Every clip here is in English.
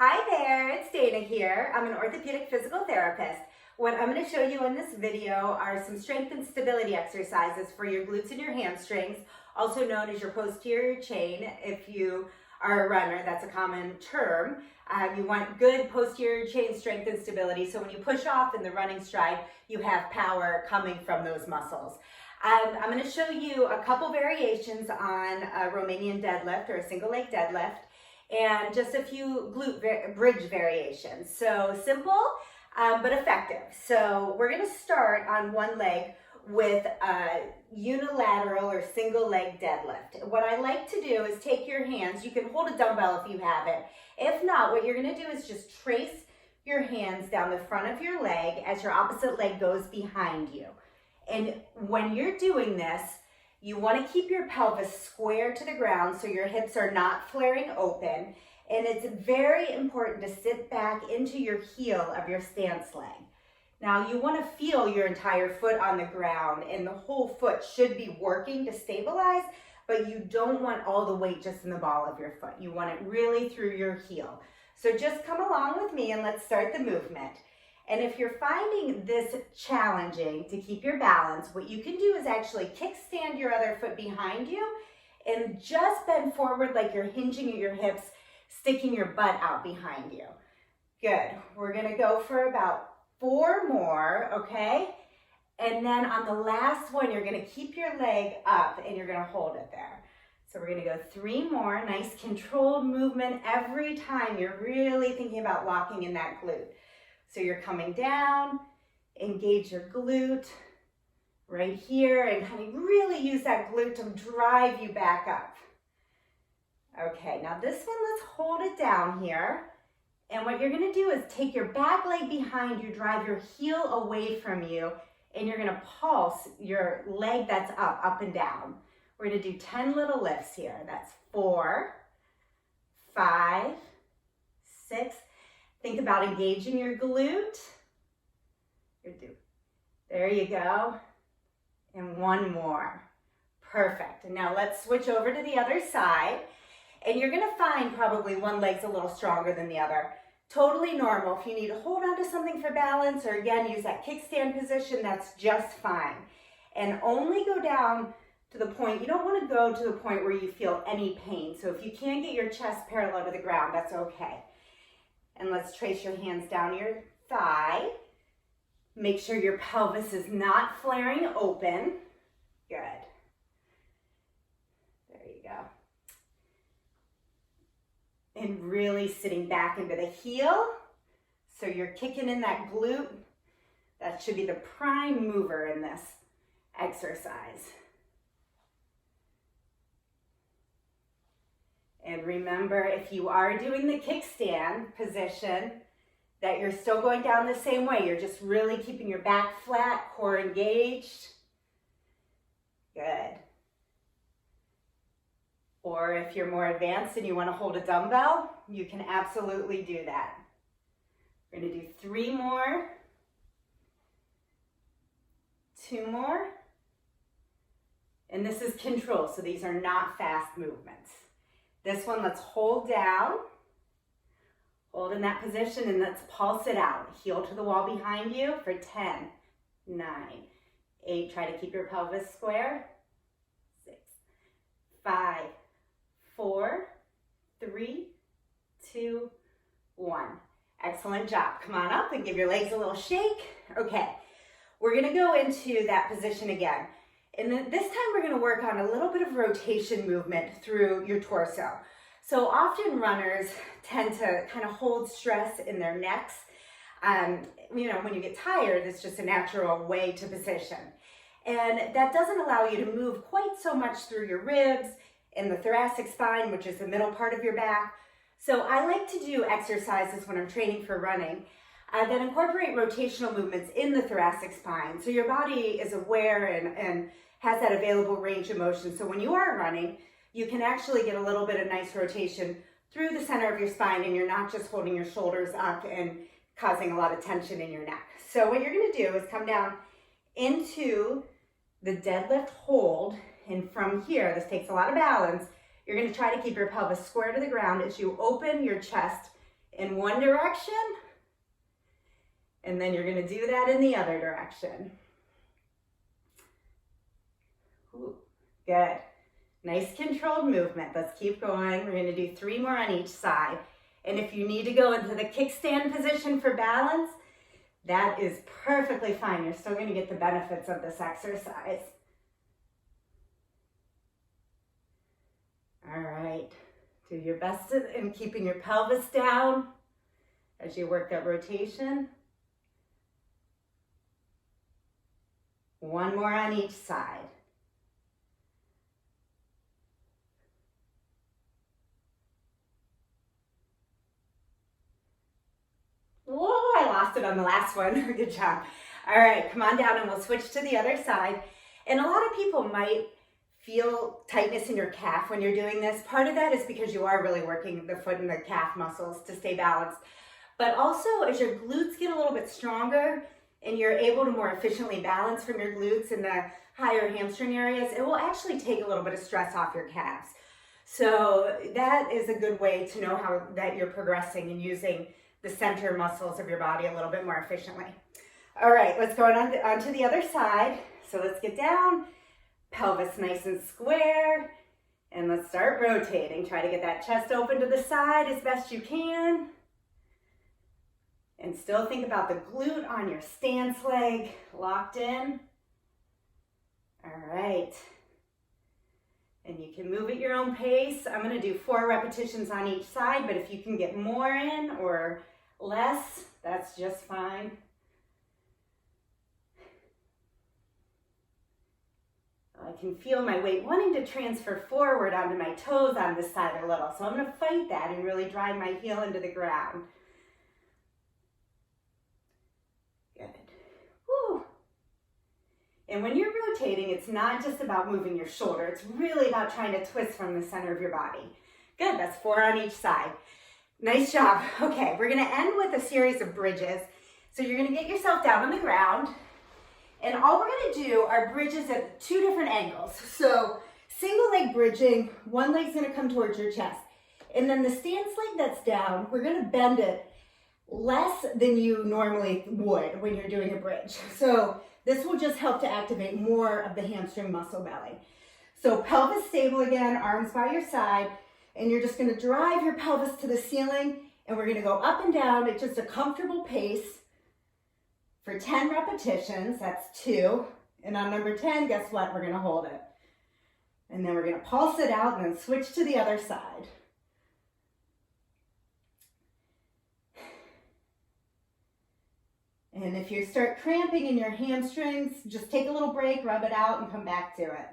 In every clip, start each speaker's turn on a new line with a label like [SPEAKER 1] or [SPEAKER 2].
[SPEAKER 1] Hi there, it's Dana here. I'm an orthopedic physical therapist. What I'm going to show you in this video are some strength and stability exercises for your glutes and your hamstrings, also known as your posterior chain. If you are a runner, that's a common term. You want good posterior chain strength and stability, so when you push off in the running stride, you have power coming from those muscles. I'm going to show you a couple variations on a Romanian deadlift or a single leg deadlift, and just a few glute bridge variations. So simple, but effective. So we're going to start on one leg with a unilateral or single leg deadlift. What I like to do is take your hands, you can hold a dumbbell if you have it. If not, what you're going to do is just trace your hands down the front of your leg as your opposite leg goes behind you. And when you're doing this, you want to keep your pelvis square to the ground so your hips are not flaring open. And it's very important to sit back into your heel of your stance leg. Now you want to feel your entire foot on the ground, and the whole foot should be working to stabilize, but you don't want all the weight just in the ball of your foot. You want it really through your heel. So just come along with me and let's start the movement. And if you're finding this challenging to keep your balance, what you can do is actually kickstand your other foot behind you and just bend forward like you're hinging at your hips, sticking your butt out behind you. Good. We're going to go for about 4 more, okay? And then on the last one, you're going to keep your leg up and you're going to hold it there. So we're going to go 3 more. Nice controlled movement every time you're really thinking about locking in that glute. So you're coming down, engage your glute right here, and kind of really use that glute to drive you back up. Okay, now this one, let's hold it down here. And what you're gonna do is take your back leg behind you, drive your heel away from you, and you're gonna pulse your leg that's up and down. We're gonna do 10 little lifts here. That's 4, 5, 6. Think about engaging your glute. There you go. And 1 more. Perfect. And now let's switch over to the other side. And you're going to find probably one leg's a little stronger than the other. Totally normal. If you need to hold on to something for balance, or again, use that kickstand position, that's just fine. And only go down to the point, you don't want to go to the point where you feel any pain. So if you can't get your chest parallel to the ground, that's okay. And let's trace your hands down your thigh. Make sure your pelvis is not flaring open. Good. There you go. And really sitting back into the heel. So you're kicking in that glute. That should be the prime mover in this exercise. And remember, if you are doing the kickstand position, that you're still going down the same way. You're just really keeping your back flat, core engaged. Good. Or if you're more advanced and you want to hold a dumbbell, you can absolutely do that. We're going to do 3 more. 2 more. And this is control, so these are not fast movements. This one, let's hold down. Hold in that position and let's pulse it out. Heel to the wall behind you for 10, 9, 8. Try to keep your pelvis square. 6, 5, 4, 3, 2, 1. Excellent job. Come on up and give your legs a little shake. Okay, we're going to go into that position again. And then this time we're going to work on a little bit of rotation movement through your torso. So often runners tend to kind of hold stress in their necks. When you get tired, it's just a natural way to position. And that doesn't allow you to move quite so much through your ribs and the thoracic spine, which is the middle part of your back. So I like to do exercises when I'm training for running that incorporate rotational movements in the thoracic spine. So your body is aware and has that available range of motion. So when you are running, you can actually get a little bit of nice rotation through the center of your spine, and you're not just holding your shoulders up and causing a lot of tension in your neck. So what you're going to do is come down into the deadlift hold, and from here, this takes a lot of balance, you're going to try to keep your pelvis square to the ground as you open your chest in one direction, and then you're gonna do that in the other direction. Ooh, good. Nice controlled movement. Let's keep going. We're gonna do 3 more on each side. And if you need to go into the kickstand position for balance, that is perfectly fine. You're still gonna get the benefits of this exercise. All right, do your best in keeping your pelvis down as you work that rotation. 1 more on each side. Whoa, I lost it on the last one. Good job. All right, come on down and we'll switch to the other side. And a lot of people might feel tightness in your calf when you're doing this. Part of that is because you are really working the foot and the calf muscles to stay balanced. But also as your glutes get a little bit stronger and you're able to more efficiently balance from your glutes in the higher hamstring areas, it will actually take a little bit of stress off your calves. So that is a good way to know how that you're progressing and using the center muscles of your body a little bit more efficiently. All right, let's go on to the other side. So let's get down, pelvis nice and square, and let's start rotating. Try to get that chest open to the side as best you can. And still think about the glute on your stance leg locked in. All right. And you can move at your own pace. I'm gonna do 4 repetitions on each side, but if you can get more in or less, that's just fine. I can feel my weight wanting to transfer forward onto my toes on this side a little. So I'm gonna fight that and really drive my heel into the ground. Good. Woo. And when you're rotating, it's not just about moving your shoulder. It's really about trying to twist from the center of your body. Good, that's 4 on each side. Nice job. Okay, we're gonna end with a series of bridges. So you're gonna get yourself down on the ground, and all we're gonna do are bridges at 2 different angles. So single leg bridging, one leg's gonna come towards your chest. And then the stance leg that's down, we're gonna bend it less than you normally would when you're doing a bridge. So this will just help to activate more of the hamstring muscle belly. So pelvis stable again, arms by your side, and you're just gonna drive your pelvis to the ceiling, and we're gonna go up and down at just a comfortable pace for 10 repetitions, that's 2. And on number 10, guess what? We're gonna hold it. And then we're gonna pulse it out and then switch to the other side. And if you start cramping in your hamstrings, just take a little break, rub it out, and come back to it.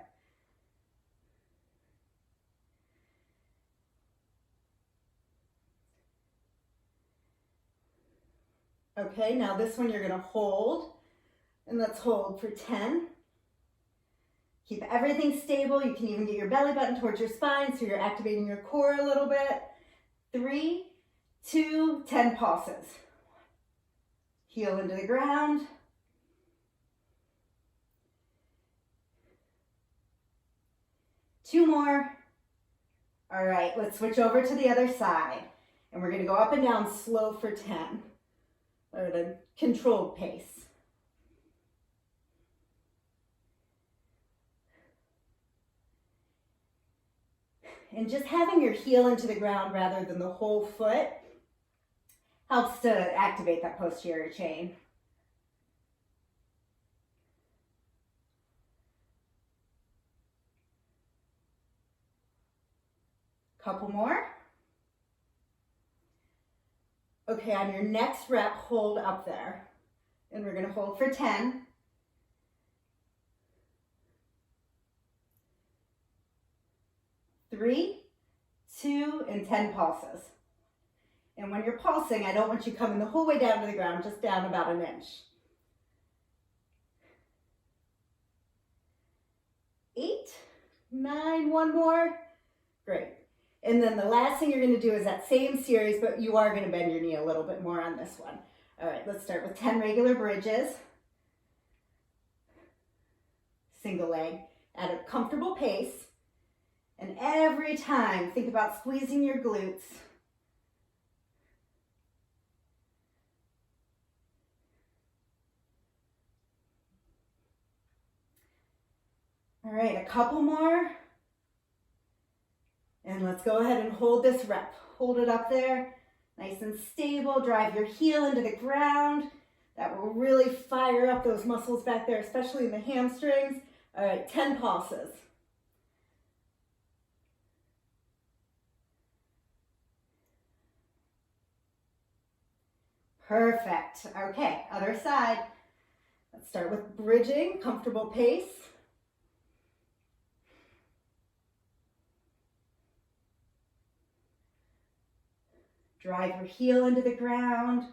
[SPEAKER 1] Okay, now this one you're gonna hold, and let's hold for 10. Keep everything stable. You can even get your belly button towards your spine, so you're activating your core a little bit. 3, 2, 10 pulses. Heel into the ground. Two more. All right, let's switch over to the other side. And we're gonna go up and down slow for 10, or at a controlled pace. And just having your heel into the ground rather than the whole foot helps to activate that posterior chain. Couple more. Okay, on your next rep, hold up there. And we're gonna hold for 10. 3, 2, and 10 pulses. And when you're pulsing, I don't want you coming the whole way down to the ground, just down about an inch. 8, 9, one more. Great. And then the last thing you're gonna do is that same series, but you are gonna bend your knee a little bit more on this one. All right, let's start with 10 regular bridges. Single leg at a comfortable pace. And every time, think about squeezing your glutes. All right, a couple more. And let's go ahead and hold this rep. Hold it up there, nice and stable. Drive your heel into the ground. That will really fire up those muscles back there, especially in the hamstrings. All right, 10 pulses. Perfect. Okay, other side. Let's start with bridging, comfortable pace. Drive your heel into the ground.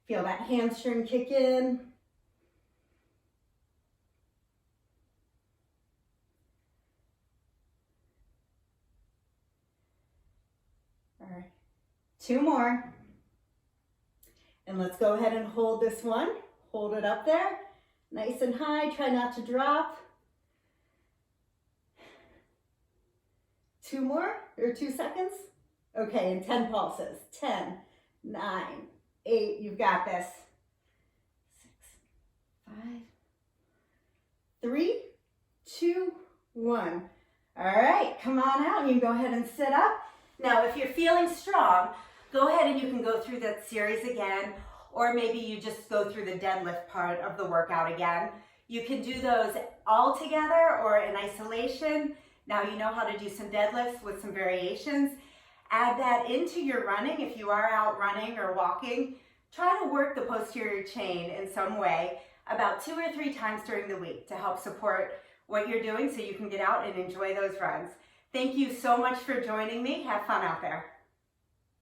[SPEAKER 1] Feel that hamstring kick in. All right, 2 more. And let's go ahead and hold this one. Hold it up there, nice and high. Try not to drop. 2 more, or 2 seconds. Okay, and 10 pulses. 10, 9, 8, you've got this. 6, 5, 3, 2, 1. All right, come on out. You can go ahead and sit up. Now, if you're feeling strong, go ahead and you can go through that series again, or maybe you just go through the deadlift part of the workout again. You can do those all together or in isolation. Now you know how to do some deadlifts with some variations. Add that into your running. If you are out running or walking, try to work the posterior chain in some way about 2 or 3 times during the week to help support what you're doing so you can get out and enjoy those runs. Thank you so much for joining me. Have fun out there.